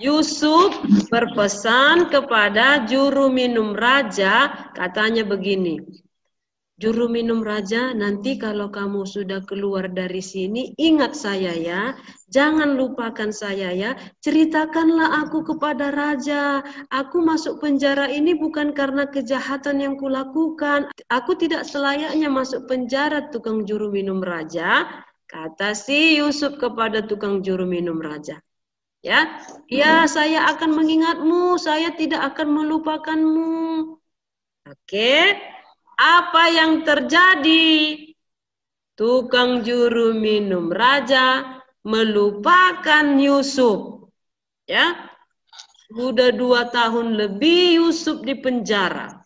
Yusuf berpesan kepada juru minum raja, katanya begini, juru minum raja, nanti kalau kamu sudah keluar dari sini, ingat saya ya, jangan lupakan saya ya, ceritakanlah aku kepada raja, aku masuk penjara ini bukan karena kejahatan yang kulakukan, aku tidak selayaknya masuk penjara, tukang juru minum raja, kata si Yusuf kepada tukang juru minum raja. Ya, ya saya akan mengingatmu, saya tidak akan melupakanmu. Oke, apa yang terjadi? Tukang juru minum raja melupakan Yusuf. Ya, sudah 2 tahun lebih Yusuf di penjara.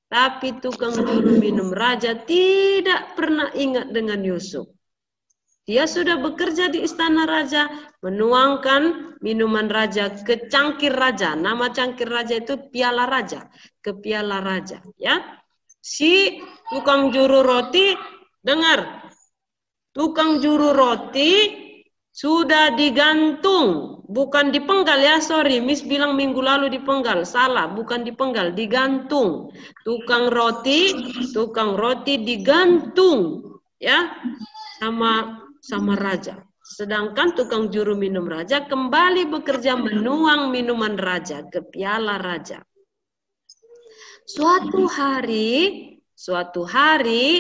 Tapi tukang juru minum raja tidak pernah ingat dengan Yusuf. Dia sudah bekerja di istana raja, menuangkan minuman raja ke cangkir raja. Nama cangkir raja itu piala raja, ke piala raja. Ya, si tukang juru roti dengar, tukang juru roti sudah digantung, bukan dipenggal ya, sorry, Miss bilang minggu lalu dipenggal, salah, bukan dipenggal, digantung. Tukang roti digantung, ya, sama raja. Sedangkan tukang juru minum raja kembali bekerja menuang minuman raja ke piala raja. Suatu hari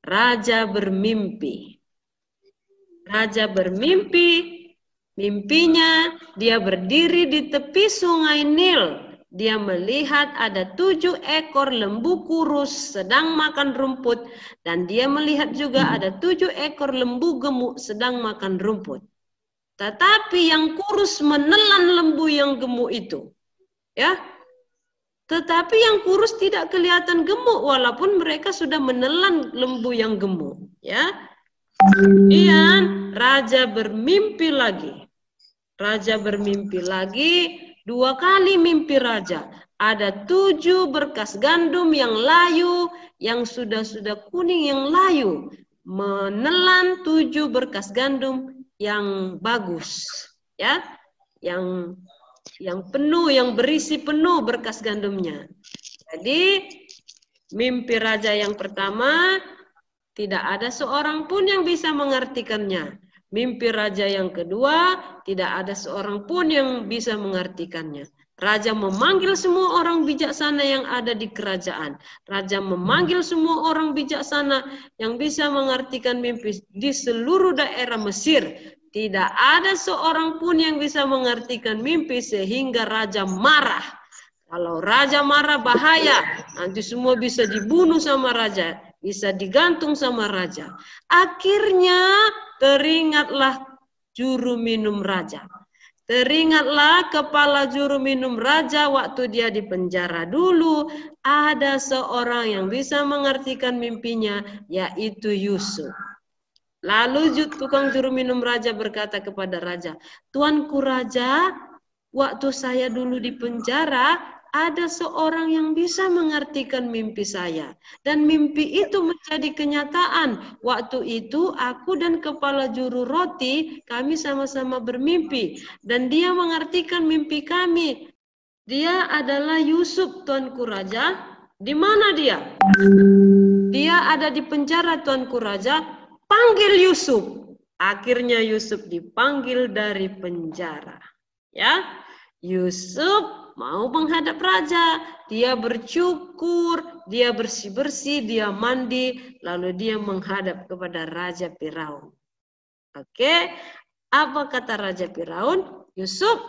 raja bermimpi. Raja bermimpi, mimpinya dia berdiri di tepi sungai Nil. Dia melihat ada 7 ekor lembu kurus sedang makan rumput. Dan dia melihat juga ada 7 ekor lembu gemuk sedang makan rumput. Tetapi yang kurus menelan lembu yang gemuk itu. Ya, tetapi yang kurus tidak kelihatan gemuk walaupun mereka sudah menelan lembu yang gemuk. Ya, kemudian raja bermimpi lagi. Raja bermimpi lagi. 2 kali mimpi raja. Ada 7 berkas gandum yang layu, yang sudah kuning yang layu. Menelan 7 berkas gandum yang bagus. Ya, yang penuh, yang berisi penuh berkas gandumnya. Jadi mimpi raja yang pertama tidak ada seorang pun yang bisa mengartikannya. Mimpi raja yang kedua, tidak ada seorang pun yang bisa mengartikannya. Raja memanggil semua orang bijaksana yang ada di kerajaan. Raja memanggil semua orang bijaksana yang bisa mengartikan mimpi di seluruh daerah Mesir. Tidak ada seorang pun yang bisa mengartikan mimpi sehingga raja marah. Kalau raja marah bahaya, nanti semua bisa dibunuh sama raja. Bisa digantung sama raja. Akhirnya teringatlah juru minum raja. Teringatlah kepala juru minum raja waktu dia di penjara dulu. Ada seorang yang bisa mengartikan mimpinya, yaitu Yusuf. Lalu tukang juru minum raja berkata kepada raja, "Tuanku raja, waktu saya dulu di penjara, ada seorang yang bisa mengartikan mimpi saya. Dan mimpi itu menjadi kenyataan. Waktu itu aku dan kepala juru roti, kami sama-sama bermimpi. Dan dia mengartikan mimpi kami. Dia adalah Yusuf, Tuanku Raja." Di mana dia? Dia ada di penjara, Tuanku Raja. Panggil Yusuf. Akhirnya Yusuf dipanggil dari penjara. Ya, Yusuf mau menghadap raja, dia bercukur, dia bersih-bersih, dia mandi, lalu dia menghadap kepada Raja Firaun. Oke, apa kata Raja Firaun? "Yusuf,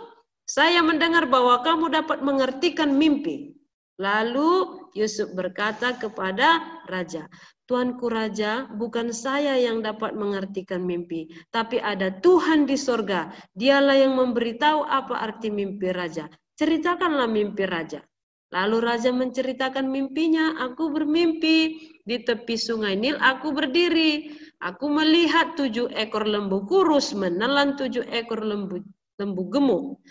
saya mendengar bahwa kamu dapat mengartikan mimpi." Lalu Yusuf berkata kepada raja, "Tuanku raja, bukan saya yang dapat mengartikan mimpi, tapi ada Tuhan di sorga. Dialah yang memberitahu apa arti mimpi raja. Ceritakanlah mimpi raja." Lalu raja menceritakan mimpinya. "Aku bermimpi di tepi sungai Nil, aku berdiri. Aku melihat 7 ekor lembu kurus menelan 7 ekor lembu gemuk.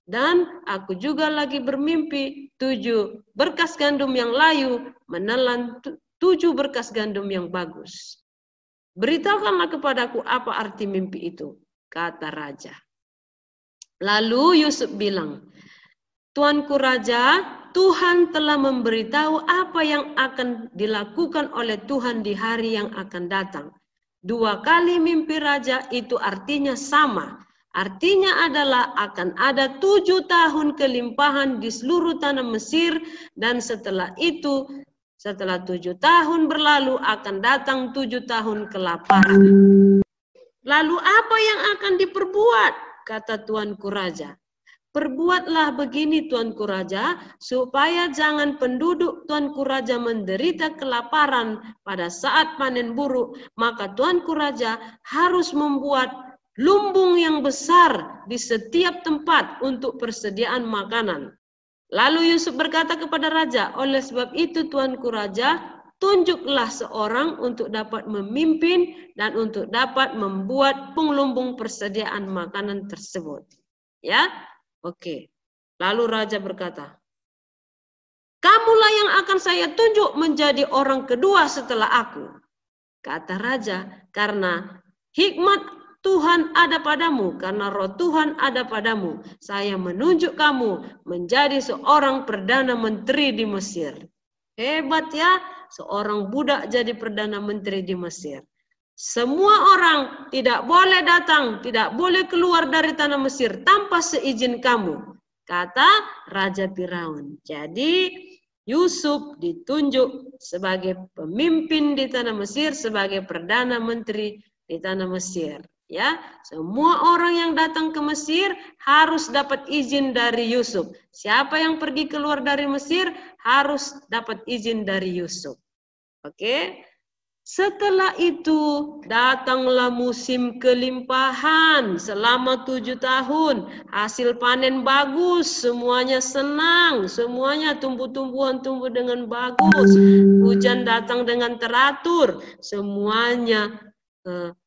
Dan aku juga lagi bermimpi 7 berkas gandum yang layu menelan 7 berkas gandum yang bagus. Beritahukanlah kepadaku apa arti mimpi itu," kata raja. Lalu Yusuf bilang, Tuanku Raja, Tuhan telah memberitahu apa yang akan dilakukan oleh Tuhan di hari yang akan datang. 2 kali mimpi raja itu artinya sama. Artinya adalah akan ada 7 tahun kelimpahan di seluruh tanah Mesir, dan setelah itu, setelah 7 tahun berlalu akan datang 7 tahun kelaparan. Lalu apa yang akan diperbuat? Kata Tuanku Raja. Perbuatlah begini Tuanku Raja, supaya jangan penduduk Tuanku Raja menderita kelaparan pada saat panen buruk. Maka Tuanku Raja harus membuat lumbung yang besar di setiap tempat untuk persediaan makanan. Lalu Yusuf berkata kepada raja, oleh sebab itu Tuanku Raja, tunjuklah seorang untuk dapat memimpin dan untuk dapat membuat lumbung persediaan makanan tersebut. Ya. Oke, lalu raja berkata, kamulah yang akan saya tunjuk menjadi orang kedua setelah aku. Kata raja, karena hikmat Tuhan ada padamu, karena roh Tuhan ada padamu. Saya menunjuk kamu menjadi seorang perdana menteri di Mesir. Hebat ya, seorang budak jadi perdana menteri di Mesir. Semua orang tidak boleh datang, tidak boleh keluar dari tanah Mesir tanpa seizin kamu, kata Raja Firaun. Jadi Yusuf ditunjuk sebagai pemimpin di tanah Mesir, sebagai perdana menteri di tanah Mesir. Ya, semua orang yang datang ke Mesir harus dapat izin dari Yusuf. Siapa yang pergi keluar dari Mesir harus dapat izin dari Yusuf. Oke. Setelah itu datanglah musim kelimpahan selama 7 tahun. Hasil panen bagus, semuanya senang, semuanya tumbuh-tumbuhan tumbuh dengan bagus. Hujan datang dengan teratur, semuanya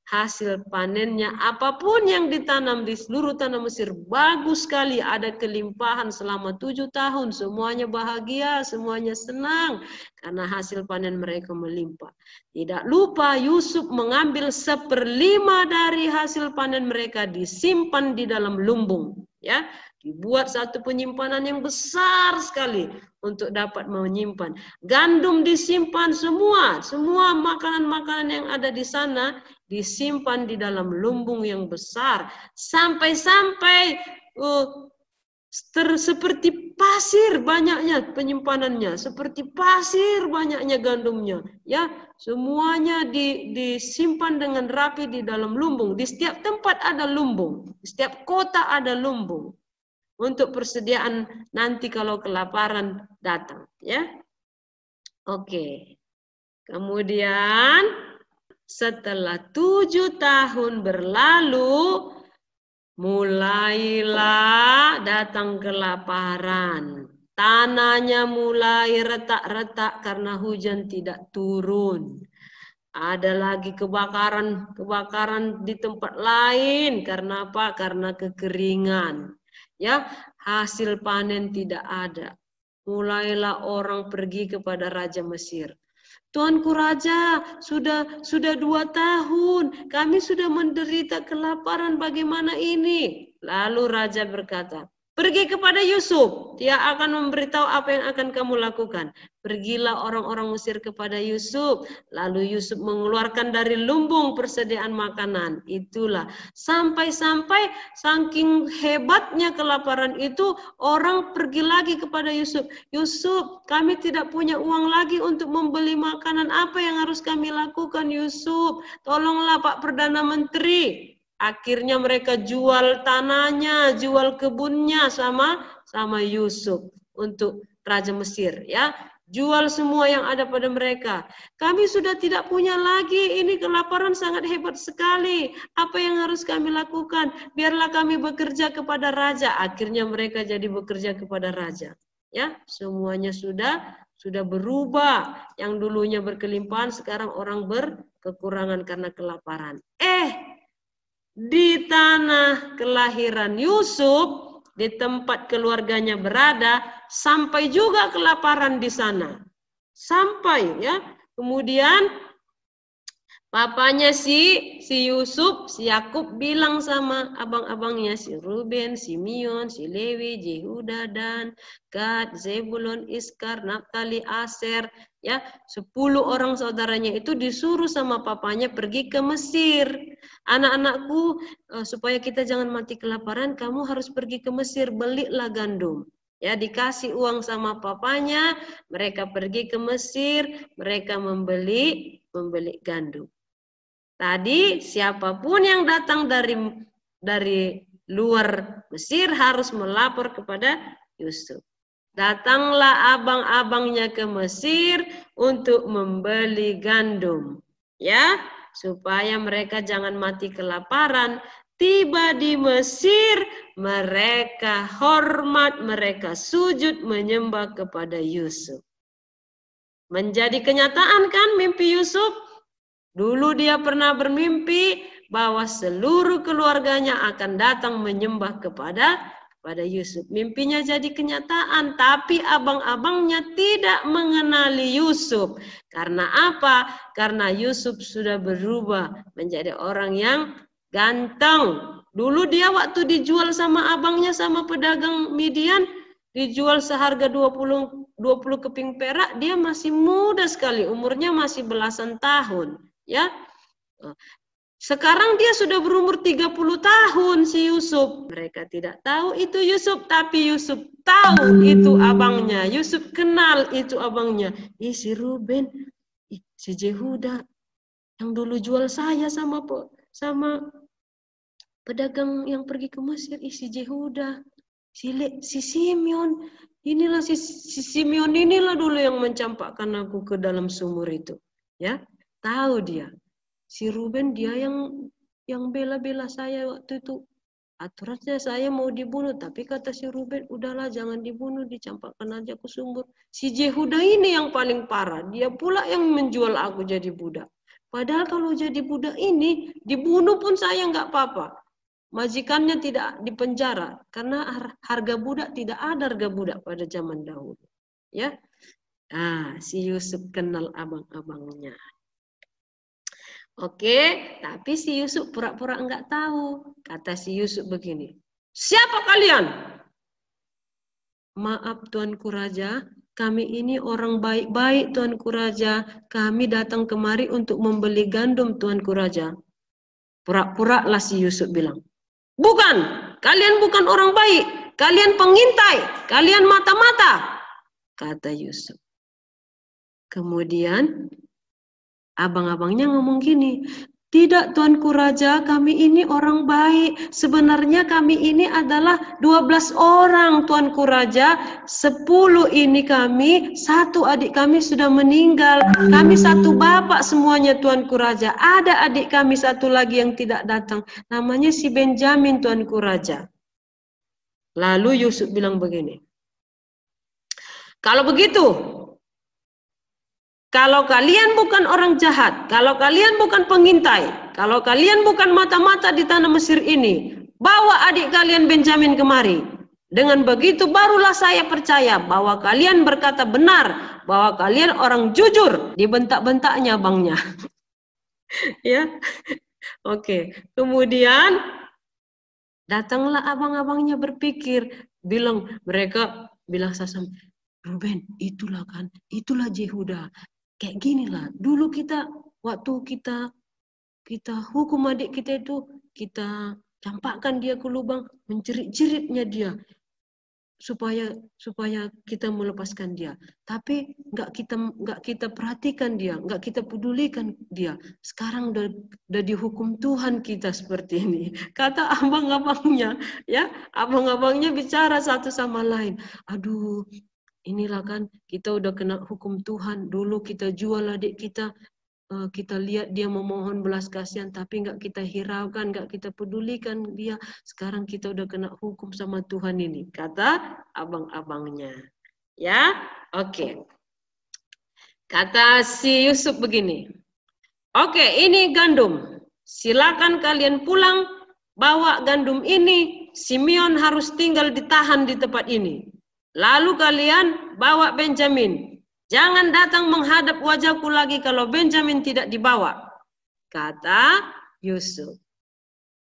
hasil panennya apapun yang ditanam di seluruh tanah Mesir bagus sekali, ada kelimpahan selama 7 tahun, semuanya bahagia, semuanya senang karena hasil panen mereka melimpah. Tidak lupa Yusuf mengambil 1/5 dari hasil panen mereka, disimpan di dalam lumbung, ya. Dibuat satu penyimpanan yang besar sekali untuk dapat menyimpan. Gandum disimpan semua makanan-makanan yang ada di sana disimpan di dalam lumbung yang besar. Sampai-sampai seperti pasir banyaknya penyimpanannya, seperti pasir banyaknya gandumnya. Ya, semuanya disimpan dengan rapi di dalam lumbung. Di setiap tempat ada lumbung, di setiap kota ada lumbung. Untuk persediaan nanti kalau kelaparan datang, ya. Oke. Kemudian setelah 7 tahun berlalu, mulailah datang kelaparan. Tanahnya mulai retak-retak karena hujan tidak turun. Ada lagi kebakaran di tempat lain. Karena apa? Karena kekeringan. Ya, hasil panen tidak ada. Mulailah orang pergi kepada Raja Mesir. Tuanku Raja, sudah 2 tahun, kami sudah menderita kelaparan, bagaimana ini? Lalu Raja berkata, pergi kepada Yusuf, dia akan memberitahu apa yang akan kamu lakukan. Pergilah orang-orang Mesir kepada Yusuf, lalu Yusuf mengeluarkan dari lumbung persediaan makanan. Itulah, sampai-sampai saking hebatnya kelaparan itu, orang pergi lagi kepada Yusuf. Yusuf, kami tidak punya uang lagi untuk membeli makanan, apa yang harus kami lakukan Yusuf? Tolonglah Pak Perdana Menteri. Akhirnya mereka jual tanahnya, jual kebunnya sama Yusuf untuk Raja Mesir, ya. Jual semua yang ada pada mereka. Kami sudah tidak punya lagi, ini kelaparan sangat hebat sekali. Apa yang harus kami lakukan? Biarlah kami bekerja kepada raja. Akhirnya mereka jadi bekerja kepada raja. Ya, semuanya sudah berubah. Yang dulunya berkelimpahan, sekarang orang berkekurangan karena kelaparan. Di tanah kelahiran Yusuf, di tempat keluarganya berada, sampai juga kelaparan di sana. Sampai, ya. Kemudian Papanya si Yusuf, si Yakub bilang sama abang-abangnya, si Ruben, Simeon, si Lewi, Yehuda, dan Gad, Zebulon, Iskar, Naftali, Aser, ya 10 orang saudaranya itu disuruh sama papanya pergi ke Mesir. Anak-anakku, supaya kita jangan mati kelaparan, kamu harus pergi ke Mesir, belilah gandum. Ya, dikasih uang sama papanya, mereka pergi ke Mesir, mereka membeli gandum. Tadi siapapun yang datang dari luar Mesir harus melapor kepada Yusuf. Datanglah abang-abangnya ke Mesir untuk membeli gandum, ya, supaya mereka jangan mati kelaparan. Tiba di Mesir, mereka hormat, mereka sujud menyembah kepada Yusuf. Menjadi kenyataan kan mimpi Yusuf? Dulu dia pernah bermimpi bahwa seluruh keluarganya akan datang menyembah kepada Yusuf. Mimpinya jadi kenyataan, tapi abang-abangnya tidak mengenali Yusuf. Karena apa? Karena Yusuf sudah berubah menjadi orang yang ganteng. Dulu dia waktu dijual sama abangnya, sama pedagang Midian, dijual seharga 20 keping perak, dia masih muda sekali, umurnya masih belasan tahun. Ya, sekarang dia sudah berumur 30 tahun si Yusuf. Mereka tidak tahu itu Yusuf, tapi Yusuf tahu itu abangnya. Yusuf kenal itu abangnya. Si Ruben, si Yehuda yang dulu jual saya sama pedagang yang pergi ke Mesir. Si Yehuda, si Simeon. Inilah si Simeon, inilah dulu yang mencampakkan aku ke dalam sumur itu. Ya. Tahu dia, si Ruben dia yang bela-bela saya waktu itu. Aturannya saya mau dibunuh, tapi kata si Ruben, udahlah jangan dibunuh, dicampakkan aja ke sumur. Si Yehuda ini yang paling parah, dia pula yang menjual aku jadi budak. Padahal kalau jadi budak ini, dibunuh pun saya nggak apa-apa. Majikannya tidak dipenjara, karena harga budak tidak ada harga budak pada zaman dahulu. Ya, si Yusuf kenal abang-abangnya. Oke, tapi si Yusuf pura-pura enggak tahu. Kata si Yusuf begini, siapa kalian? Maaf Tuanku Raja, kami ini orang baik-baik Tuanku Raja. Kami datang kemari untuk membeli gandum Tuanku Raja. Pura-pura lah si Yusuf bilang, bukan, kalian bukan orang baik. Kalian pengintai, kalian mata-mata. Kata Yusuf. Kemudian abang-abangnya ngomong gini, tidak Tuanku Raja, kami ini orang baik. Sebenarnya kami ini adalah 12 orang Tuanku Raja. 10 ini kami, 1 adik kami sudah meninggal. Kami 1 bapak semuanya Tuanku Raja. Ada adik kami 1 lagi yang tidak datang. Namanya si Benjamin Tuanku Raja. Lalu Yusuf bilang begini, kalau begitu, kalau kalian bukan orang jahat, kalau kalian bukan pengintai, kalau kalian bukan mata-mata di tanah Mesir ini, bawa adik kalian Benjamin kemari. Dengan begitu barulah saya percaya bahwa kalian berkata benar, bahwa kalian orang jujur. Dibentak-bentaknya abangnya. Ya, oke. Kemudian datanglah abang-abangnya berpikir, mereka bilang sasam, Ruben, itulah kan, itulah Yehuda. Kayak gini lah, dulu waktu kita hukum adik kita itu, kita campakkan dia ke lubang, menjerit-jeritnya dia, supaya kita melepaskan dia. Tapi nggak kita perhatikan dia, nggak kita pedulikan dia. Sekarang udah dihukum Tuhan kita seperti ini. Kata abang-abangnya, ya, abang-abangnya bicara satu sama lain. Aduh, inilah kan kita udah kena hukum Tuhan. Dulu kita jual adik kita, kita lihat dia memohon belas kasihan, tapi nggak kita hiraukan, nggak kita pedulikan dia. Sekarang kita udah kena hukum sama Tuhan ini. Kata abang-abangnya. Ya, oke. Kata si Yusuf begini. Oke, ini gandum. Silakan kalian pulang, bawa gandum ini. Simeon harus tinggal ditahan di tempat ini. Lalu kalian bawa Benjamin. Jangan datang menghadap wajahku lagi kalau Benjamin tidak dibawa. kata Yusuf.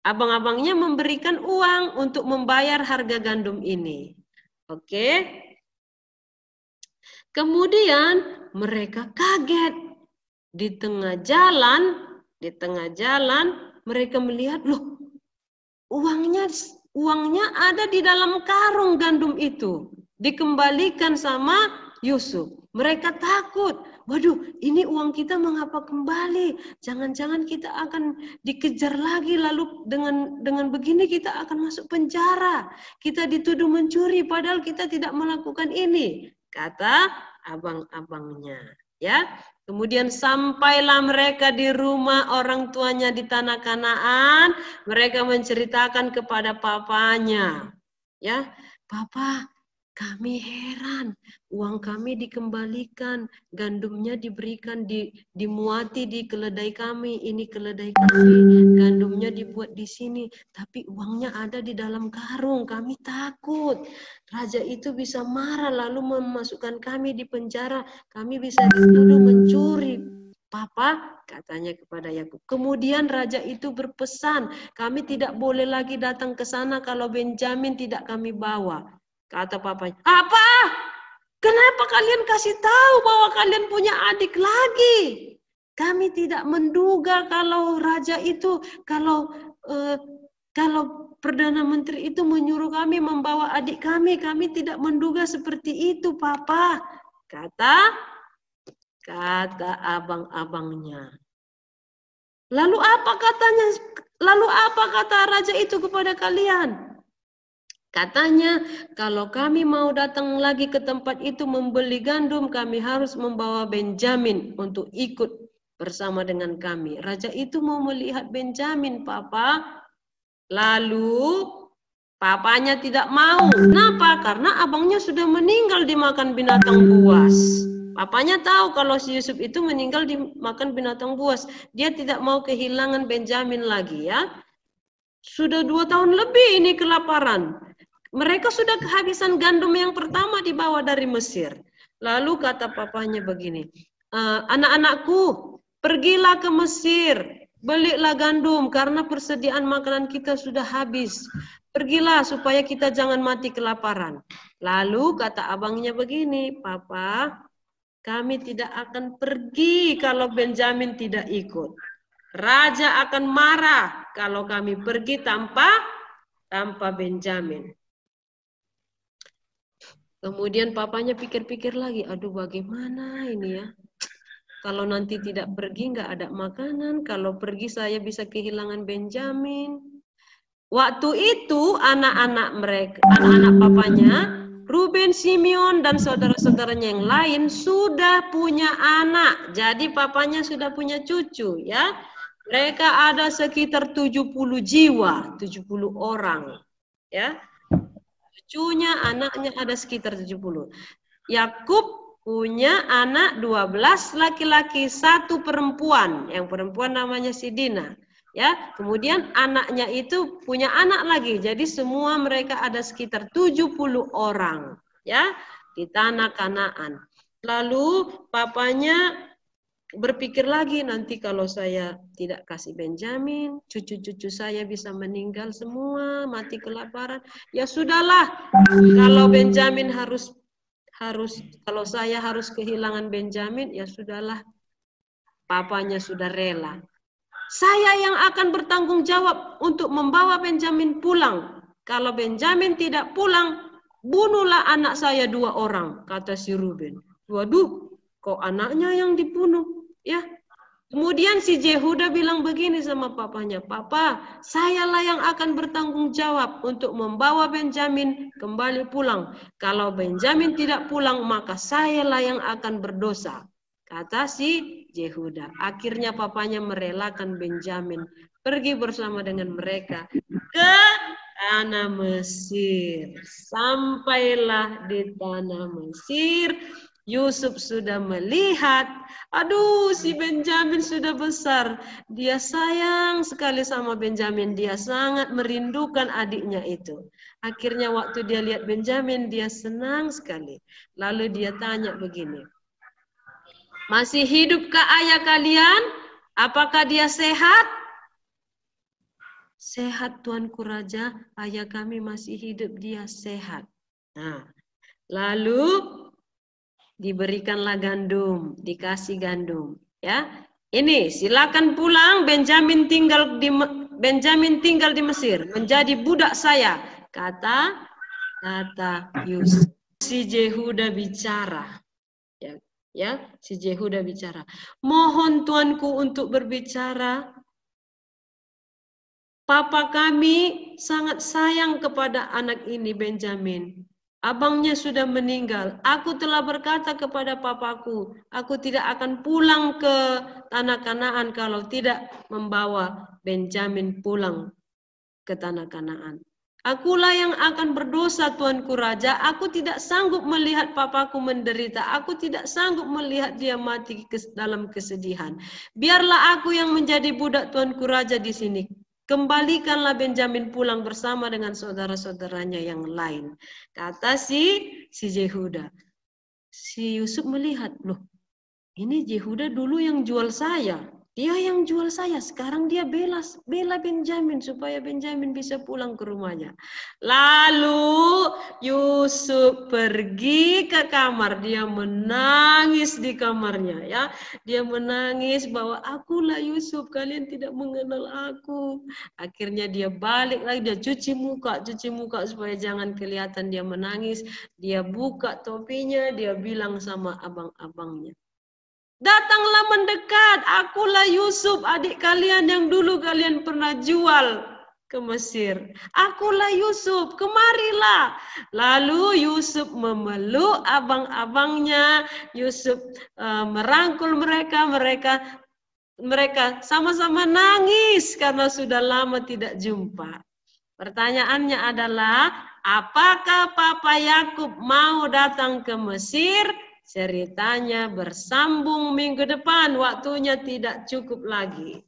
Abang-abangnya memberikan uang untuk membayar harga gandum ini. Oke. Kemudian mereka kaget. Di tengah jalan mereka melihat, loh, uangnya ada di dalam karung gandum itu. Dikembalikan sama Yusuf. Mereka takut. Waduh, ini uang kita mengapa kembali? Jangan-jangan kita akan dikejar lagi, lalu dengan begini kita akan masuk penjara. Kita dituduh mencuri padahal kita tidak melakukan ini, kata abang-abangnya. Ya. Kemudian sampailah mereka di rumah orang tuanya di tanah Kanaan. Mereka menceritakan kepada papanya. Ya, Papa, kami heran, uang kami dikembalikan, gandumnya diberikan, dimuati di keledai kami, ini keledai kami, gandumnya dibuat di sini, tapi uangnya ada di dalam karung, kami takut. Raja itu bisa marah lalu memasukkan kami di penjara, kami bisa dituduh mencuri. Papa, katanya kepada Yakub. Kemudian raja itu berpesan, kami tidak boleh lagi datang ke sana kalau Benjamin tidak kami bawa. Kata papanya, apa? Kenapa kalian kasih tahu bahwa kalian punya adik lagi? Kami tidak menduga kalau raja itu, kalau Perdana Menteri itu menyuruh kami membawa adik kami tidak menduga seperti itu, Papa. Kata abang-abangnya. Lalu apa katanya? Lalu apa kata raja itu kepada kalian? Katanya, kalau kami mau datang lagi ke tempat itu membeli gandum, kami harus membawa Benjamin untuk ikut bersama dengan kami. Raja itu mau melihat Benjamin, Papa. Lalu, papanya tidak mau. Kenapa? Karena abangnya sudah meninggal dimakan binatang buas. Papanya tahu kalau si Yusuf itu meninggal dimakan binatang buas. Dia tidak mau kehilangan Benjamin lagi, ya. Sudah 2 tahun lebih ini kelaparan. Mereka sudah kehabisan gandum yang pertama dibawa dari Mesir. Lalu kata papanya begini, anak-anakku, pergilah ke Mesir, belilah gandum karena persediaan makanan kita sudah habis. Pergilah supaya kita jangan mati kelaparan. Lalu kata abangnya begini, Papa, kami tidak akan pergi kalau Benjamin tidak ikut. Raja akan marah kalau kami pergi tanpa Benjamin. Kemudian papanya pikir-pikir lagi, aduh bagaimana ini ya. Kalau nanti tidak pergi nggak ada makanan, kalau pergi saya bisa kehilangan Benjamin. Waktu itu anak-anak papanya, Ruben, Simeon dan saudara-saudaranya yang lain sudah punya anak. Jadi papanya sudah punya cucu, ya. Mereka ada sekitar 70 jiwa, 70 orang, ya. Cucunya, anaknya ada sekitar 70. Yakub punya anak 12 laki-laki, 1 perempuan. Yang perempuan namanya si Dina. Ya, kemudian anaknya itu punya anak lagi. Jadi semua mereka ada sekitar 70 orang, ya, di tanah Kanaan. Lalu papanya berpikir lagi, nanti kalau saya tidak kasih Benjamin, cucu-cucu saya bisa meninggal semua, mati kelaparan. Ya sudahlah, kalau Benjamin kalau saya harus kehilangan Benjamin, ya sudahlah. Papanya sudah rela. Saya yang akan bertanggung jawab untuk membawa Benjamin pulang. Kalau Benjamin tidak pulang, bunuhlah anak saya 2 orang, kata si Ruben. Waduh, kok anaknya yang dibunuh? Ya. Kemudian si Yehuda bilang begini sama papanya, Papa, sayalah yang akan bertanggung jawab untuk membawa Benjamin kembali pulang. Kalau Benjamin tidak pulang, maka sayalah yang akan berdosa, kata si Yehuda. Akhirnya papanya merelakan Benjamin pergi bersama dengan mereka ke tanah Mesir. Sampailah di tanah Mesir, Yusuf sudah melihat, aduh si Benjamin sudah besar. Dia sayang sekali sama Benjamin. Dia sangat merindukan adiknya itu. Akhirnya waktu dia lihat Benjamin, dia senang sekali. Lalu dia tanya begini, masih hidupkah ayah kalian? Apakah dia sehat? Sehat Tuanku Raja, ayah kami masih hidup, dia sehat. Nah, lalu diberikanlah gandum, dikasih gandum. Ya, ini silakan pulang. Benjamin tinggal di Mesir, menjadi budak saya. Kata Yusuf. Si Yehuda bicara. Ya, si Yehuda bicara. Mohon Tuanku untuk berbicara. Papa kami sangat sayang kepada anak ini, Benjamin. Abangnya sudah meninggal. Aku telah berkata kepada papaku, aku tidak akan pulang ke tanah Kanaan kalau tidak membawa Benjamin pulang ke tanah Kanaan. Akulah yang akan berdosa, Tuanku Raja. Aku tidak sanggup melihat papaku menderita. Aku tidak sanggup melihat dia mati dalam kesedihan. Biarlah aku yang menjadi budak Tuanku Raja di sini. Kembalikanlah Benjamin pulang bersama dengan saudara-saudaranya yang lain. Kata si Yehuda. Si Yusuf melihat, loh, ini Yehuda dulu yang jual saya. Dia yang jual saya, sekarang dia bela Benjamin supaya Benjamin bisa pulang ke rumahnya. Lalu Yusuf pergi ke kamar, dia menangis di kamarnya, ya. Dia menangis bahwa akulah Yusuf, kalian tidak mengenal aku. Akhirnya dia balik lagi, dia cuci muka supaya jangan kelihatan dia menangis. Dia buka topinya, dia bilang sama abang-abangnya, datanglah mendekat, akulah Yusuf, adik kalian yang dulu kalian pernah jual ke Mesir. Akulah Yusuf, kemarilah. Lalu Yusuf memeluk abang-abangnya, Yusuf merangkul mereka sama-sama nangis karena sudah lama tidak jumpa. Pertanyaannya adalah, apakah Papa Yakub mau datang ke Mesir? Ceritanya bersambung minggu depan, waktunya tidak cukup lagi.